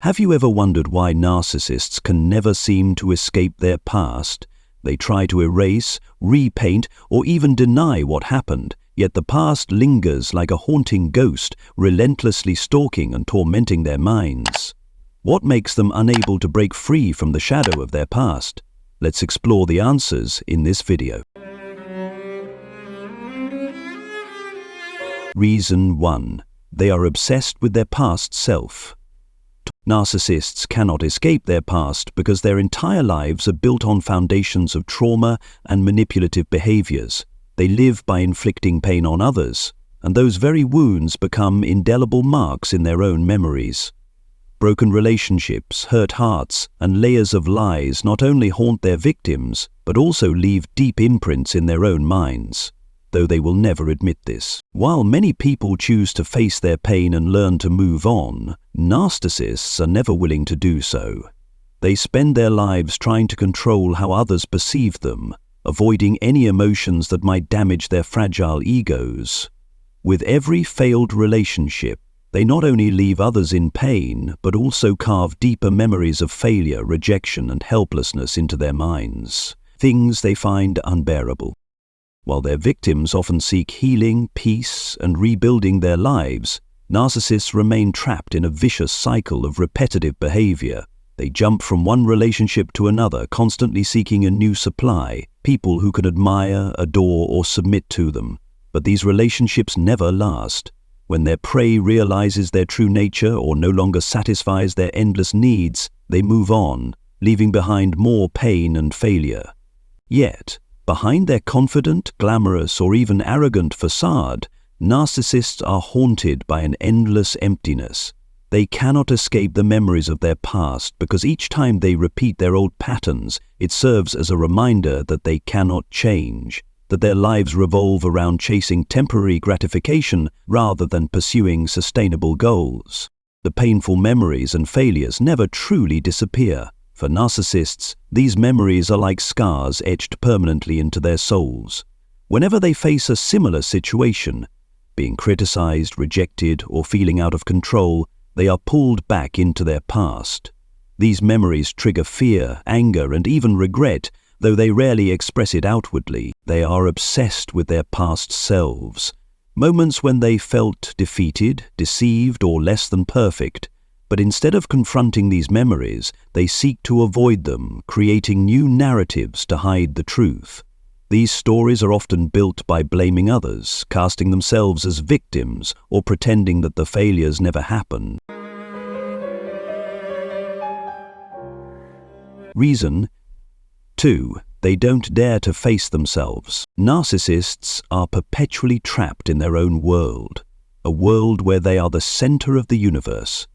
Have you ever wondered why narcissists can never seem to escape their past? They try to erase, repaint, or even deny what happened, yet the past lingers like a haunting ghost, relentlessly stalking and tormenting their minds. What makes them unable to break free from the shadow of their past? Let's explore the answers in this video. Reason 1. They are obsessed with their past self. Narcissists cannot escape their past because their entire lives are built on foundations of trauma and manipulative behaviors. They live by inflicting pain on others, and those very wounds become indelible marks in their own memories. Broken relationships, hurt hearts, and layers of lies not only haunt their victims, but also leave deep imprints in their own minds, though they will never admit this. While many people choose to face their pain and learn to move on, narcissists are never willing to do so. They spend their lives trying to control how others perceive them, avoiding any emotions that might damage their fragile egos. With every failed relationship, they not only leave others in pain, but also carve deeper memories of failure, rejection, and helplessness into their minds, things they find unbearable. While their victims often seek healing, peace, and rebuilding their lives, narcissists remain trapped in a vicious cycle of repetitive behavior. They jump from one relationship to another, constantly seeking a new supply, people who can admire, adore, or submit to them. But these relationships never last. When their prey realizes their true nature or no longer satisfies their endless needs, they move on, leaving behind more pain and failure. Yet, behind their confident, glamorous, or even arrogant facade, narcissists are haunted by an endless emptiness. They cannot escape the memories of their past because each time they repeat their old patterns, it serves as a reminder that they cannot change, that their lives revolve around chasing temporary gratification rather than pursuing sustainable goals. The painful memories and failures never truly disappear. For narcissists, these memories are like scars etched permanently into their souls. Whenever they face a similar situation, being criticized, rejected, or feeling out of control, they are pulled back into their past. These memories trigger fear, anger, and even regret, though they rarely express it outwardly. They are obsessed with their past selves. Moments when they felt defeated, deceived, or less than perfect. But instead of confronting these memories, they seek to avoid them, creating new narratives to hide the truth. These stories are often built by blaming others, casting themselves as victims, or pretending that the failures never happened. Reason 2. They don't dare to face themselves. Narcissists are perpetually trapped in their own world, a world where they are the center of the universe.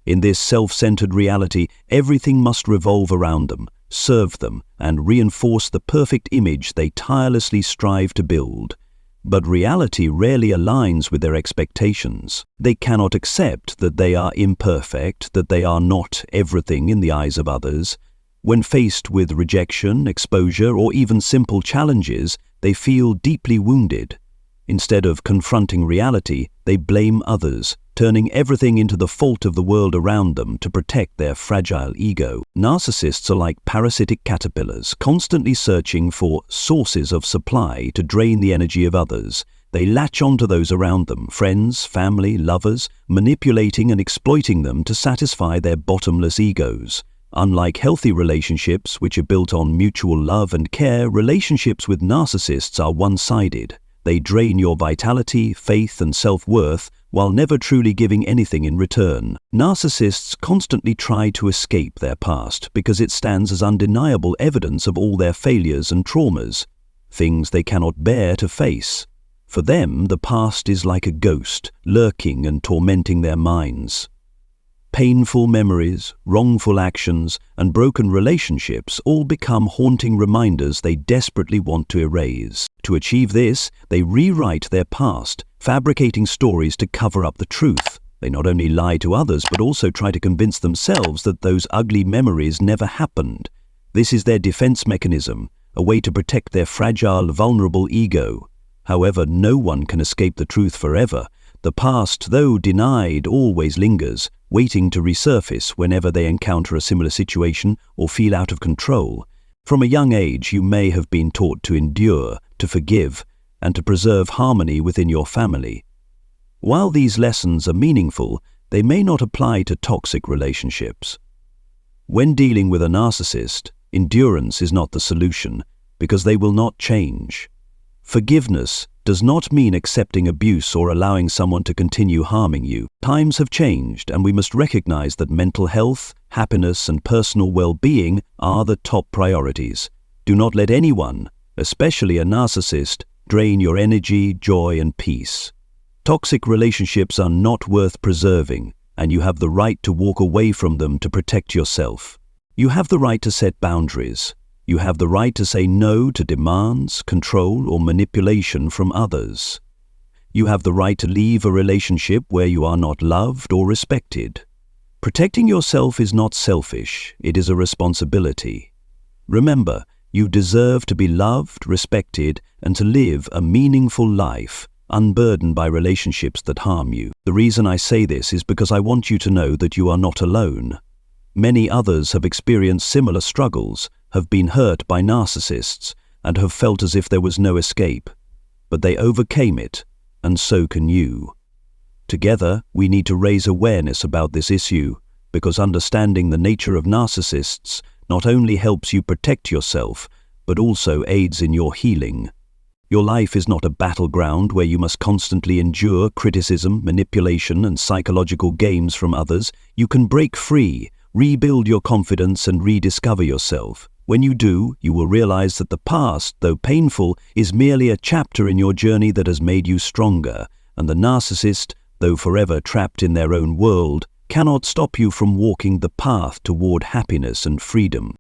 In this self-centered reality, everything must revolve around them, serve them, and reinforce the perfect image they tirelessly strive to build. But reality rarely aligns with their expectations. They cannot accept that they are imperfect, that they are not everything in the eyes of others. When faced with rejection, exposure, or even simple challenges, they feel deeply wounded. Instead of confronting reality, they blame others, turning everything into the fault of the world around them to protect their fragile ego. Narcissists are like parasitic caterpillars, constantly searching for sources of supply to drain the energy of others. They latch onto those around them, friends, family, lovers, manipulating and exploiting them to satisfy their bottomless egos. Unlike healthy relationships, which are built on mutual love and care, relationships with narcissists are one-sided. They drain your vitality, faith, and self-worth while never truly giving anything in return. Narcissists constantly try to escape their past because it stands as undeniable evidence of all their failures and traumas, things they cannot bear to face. For them, the past is like a ghost, lurking and tormenting their minds. Painful memories, wrongful actions, and broken relationships all become haunting reminders they desperately want to erase. To achieve this, they rewrite their past, fabricating stories to cover up the truth. They not only lie to others, but also try to convince themselves that those ugly memories never happened. This is their defense mechanism, a way to protect their fragile, vulnerable ego. However, no one can escape the truth forever. The past, though denied, always lingers, waiting to resurface whenever they encounter a similar situation or feel out of control. From a young age, you may have been taught to endure, to forgive, and to preserve harmony within your family. While these lessons are meaningful, they may not apply to toxic relationships. When dealing with a narcissist, endurance is not the solution, because they will not change. Forgiveness does not mean accepting abuse or allowing someone to continue harming you. Times have changed, and we must recognize that mental health, happiness, and personal well-being are the top priorities. Do not let anyone, especially a narcissist, drain your energy, joy, and peace. Toxic relationships are not worth preserving, and you have the right to walk away from them to protect yourself. You have the right to set boundaries. You have the right to say no to demands, control, or manipulation from others. You have the right to leave a relationship where you are not loved or respected. Protecting yourself is not selfish, it is a responsibility. Remember, you deserve to be loved, respected, and to live a meaningful life, unburdened by relationships that harm you. The reason I say this is because I want you to know that you are not alone. Many others have experienced similar struggles, have been hurt by narcissists, and have felt as if there was no escape. But they overcame it, and so can you. Together, we need to raise awareness about this issue, because understanding the nature of narcissists not only helps you protect yourself, but also aids in your healing. Your life is not a battleground where you must constantly endure criticism, manipulation, and psychological games from others. You can break free, rebuild your confidence, and rediscover yourself. When you do, you will realize that the past, though painful, is merely a chapter in your journey that has made you stronger, and the narcissist, though forever trapped in their own world, cannot stop you from walking the path toward happiness and freedom.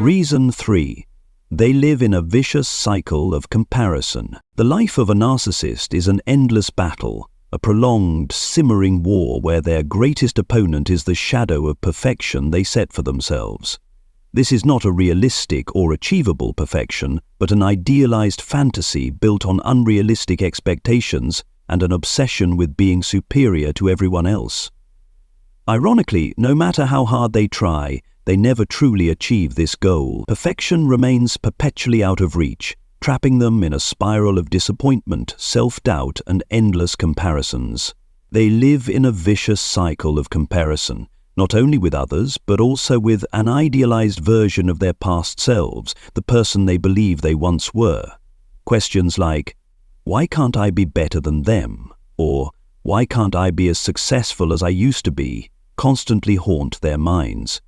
Reason 3. They live in a vicious cycle of comparison. The life of a narcissist is an endless battle, a prolonged, simmering war where their greatest opponent is the shadow of perfection they set for themselves. This is not a realistic or achievable perfection, but an idealized fantasy built on unrealistic expectations and an obsession with being superior to everyone else. Ironically, no matter how hard they try, they never truly achieve this goal. Perfection remains perpetually out of reach, trapping them in a spiral of disappointment, self-doubt, and endless comparisons. They live in a vicious cycle of comparison, not only with others, but also with an idealized version of their past selves, the person they believe they once were. Questions like, "Why can't I be better than them?" or "Why can't I be as successful as I used to be?" constantly haunt their minds.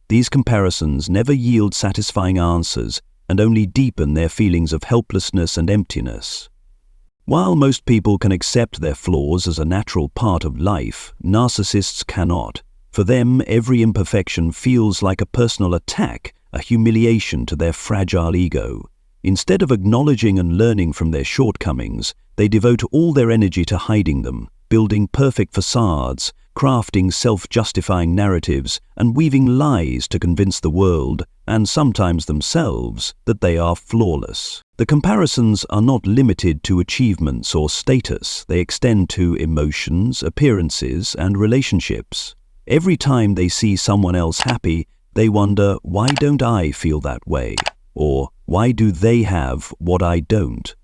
These comparisons never yield satisfying answers and only deepen their feelings of helplessness and emptiness. While most people can accept their flaws as a natural part of life, narcissists cannot. For them, every imperfection feels like a personal attack, a humiliation to their fragile ego. Instead of acknowledging and learning from their shortcomings, they devote all their energy to hiding them, building perfect facades, crafting self-justifying narratives, and weaving lies to convince the world, and sometimes themselves, that they are flawless. The comparisons are not limited to achievements or status. They extend to emotions, appearances, and relationships. Every time they see someone else happy, they wonder, "Why don't I feel that way?" Or, "Why do they have what I don't?"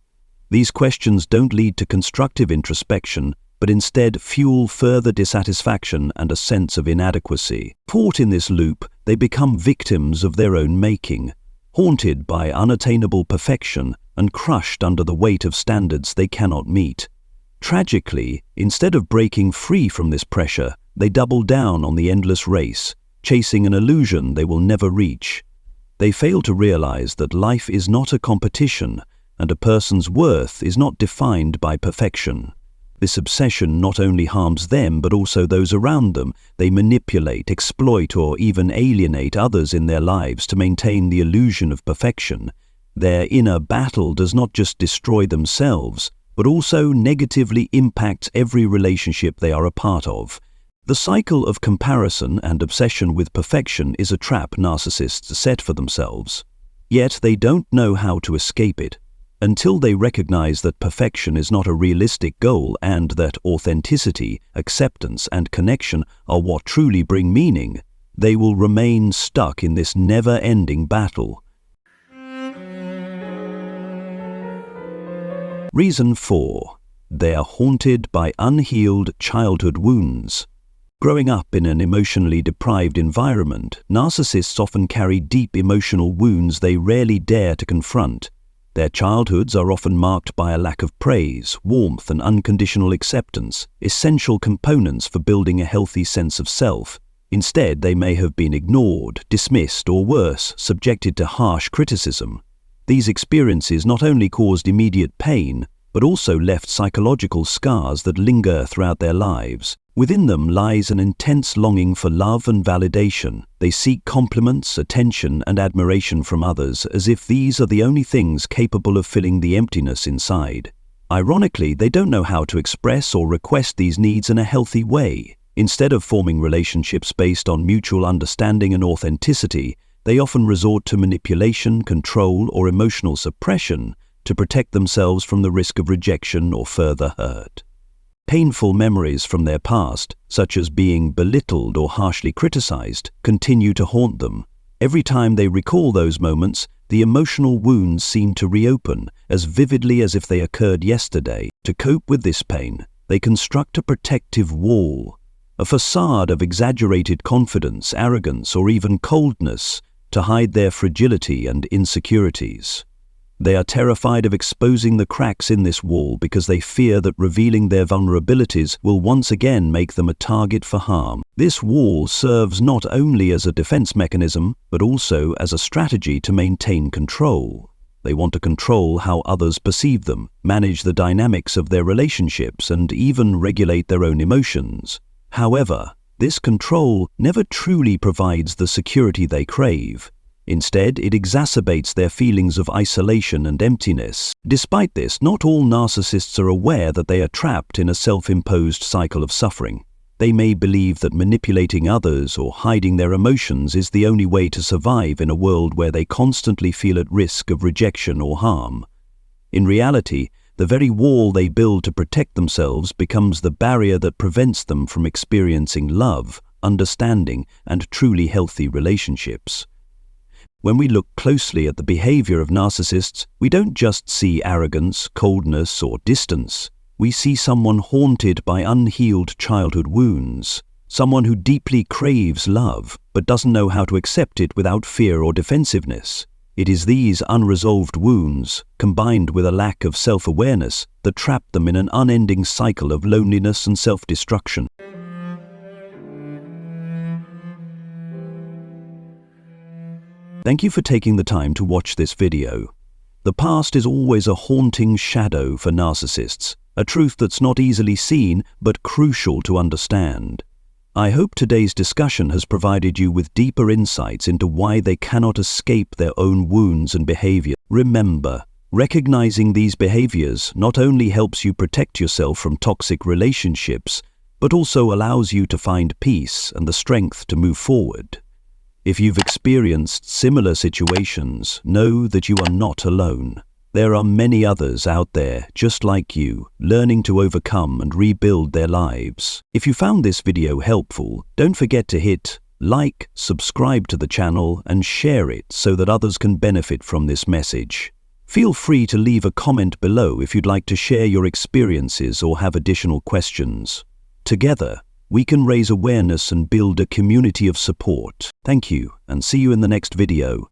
These questions don't lead to constructive introspection, but instead fuel further dissatisfaction and a sense of inadequacy. Caught in this loop, they become victims of their own making, haunted by unattainable perfection and crushed under the weight of standards they cannot meet. Tragically, instead of breaking free from this pressure, they double down on the endless race, chasing an illusion they will never reach. They fail to realize that life is not a competition, and a person's worth is not defined by perfection. This obsession not only harms them but also those around them. They manipulate, exploit, or even alienate others in their lives to maintain the illusion of perfection. Their inner battle does not just destroy themselves, but also negatively impacts every relationship they are a part of. The cycle of comparison and obsession with perfection is a trap narcissists set for themselves. Yet they don't know how to escape it. Until they recognize that perfection is not a realistic goal and that authenticity, acceptance, and connection are what truly bring meaning, they will remain stuck in this never-ending battle. Reason 4. They are haunted by unhealed childhood wounds. Growing up in an emotionally deprived environment, narcissists often carry deep emotional wounds they rarely dare to confront. Their childhoods are often marked by a lack of praise, warmth, and unconditional acceptance, essential components for building a healthy sense of self. Instead, they may have been ignored, dismissed, or worse, subjected to harsh criticism. These experiences not only caused immediate pain, but also left psychological scars that linger throughout their lives. Within them lies an intense longing for love and validation. They seek compliments, attention, and admiration from others as if these are the only things capable of filling the emptiness inside. Ironically, they don't know how to express or request these needs in a healthy way. Instead of forming relationships based on mutual understanding and authenticity, they often resort to manipulation, control, or emotional suppression to protect themselves from the risk of rejection or further hurt. Painful memories from their past, such as being belittled or harshly criticized, continue to haunt them. Every time they recall those moments, the emotional wounds seem to reopen as vividly as if they occurred yesterday. To cope with this pain, they construct a protective wall, a facade of exaggerated confidence, arrogance, or even coldness to hide their fragility and insecurities. They are terrified of exposing the cracks in this wall because they fear that revealing their vulnerabilities will once again make them a target for harm. This wall serves not only as a defense mechanism, but also as a strategy to maintain control. They want to control how others perceive them, manage the dynamics of their relationships, and even regulate their own emotions. However, this control never truly provides the security they crave. Instead, it exacerbates their feelings of isolation and emptiness. Despite this, not all narcissists are aware that they are trapped in a self-imposed cycle of suffering. They may believe that manipulating others or hiding their emotions is the only way to survive in a world where they constantly feel at risk of rejection or harm. In reality, the very wall they build to protect themselves becomes the barrier that prevents them from experiencing love, understanding, and truly healthy relationships. When we look closely at the behavior of narcissists, we don't just see arrogance, coldness, or distance. We see someone haunted by unhealed childhood wounds, someone who deeply craves love, but doesn't know how to accept it without fear or defensiveness. It is these unresolved wounds, combined with a lack of self-awareness, that trap them in an unending cycle of loneliness and self-destruction. Thank you for taking the time to watch this video. The past is always a haunting shadow for narcissists, a truth that's not easily seen but crucial to understand. I hope today's discussion has provided you with deeper insights into why they cannot escape their own wounds and behavior. Remember, recognizing these behaviors not only helps you protect yourself from toxic relationships, but also allows you to find peace and the strength to move forward. If you've experienced similar situations, know that you are not alone. There are many others out there just like you, learning to overcome and rebuild their lives. If you found this video helpful, don't forget to hit like, subscribe to the channel, and share it so that others can benefit from this message. Feel free to leave a comment below if you'd like to share your experiences or have additional questions. Together, we can raise awareness and build a community of support. Thank you, and see you in the next video.